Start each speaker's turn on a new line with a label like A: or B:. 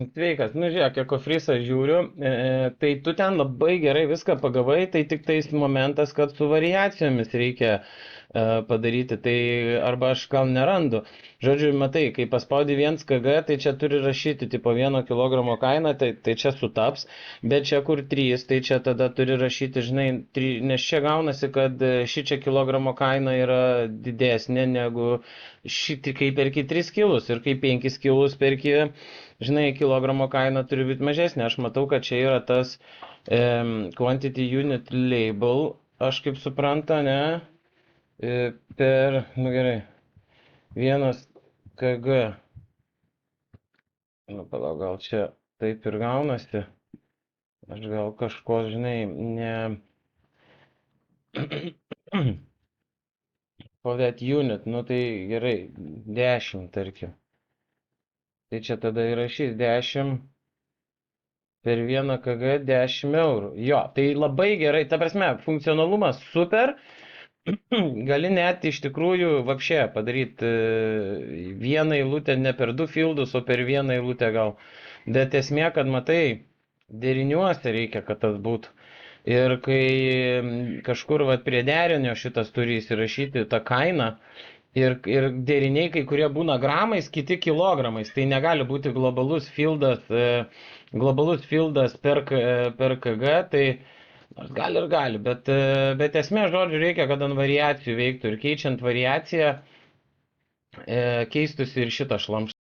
A: Sveikas, nu žiūrėk, ekofrisą žiūriu, tai tu ten labai gerai viską pagavai, tai tik tais momentas, kad su variacijomis reikia padaryti, tai arba aš gal nerandu. Žodžiu, matai, kai paspaudi 1 kg, tai čia turi rašyti tipo 1 kg kainą, tai čia sutaps, bet čia kur 3, tai čia tada turi rašyti, žinai, nes čia gaunasi, kad ši čia kilogramo kaina yra didesnė negu šitį, kai perki 3 kilus ir kai 5 kilus perki, žinai, kilogramo kaina turi būti mažesnė. Aš matau, kad čia yra tas quantity unit label, aš kaip supranta, ne, nu gerai, 1 kg, nu palauk, gal čia taip ir gaunasi, aš gal kažko, žinai, ne, for that unit, nu tai gerai, 10 tarkim, tai čia tada įrašys 10 per 1 kg 10 eurų. Jo, tai labai gerai, ta prasme, funkcionalumas super, gali net iš tikrųjų vapšė padaryti vieną eilutę ne per 2 fildus, o per vieną eilutę gal. Bet esmė, kad matai, deriniuose reikia, kad tas būtų. Ir kai kažkur vat, prie derinio šitas turi įsirašyti tą kainą, ir deriniai kai kurie būna gramais, kiti kilogramais, tai negali būti globalus fildas per kg, tai nors gali ir gali, bet esmė žodžiu reikia, kad ant variacijų veiktų ir keičiant variaciją keistųsi ir šitas šlamštas.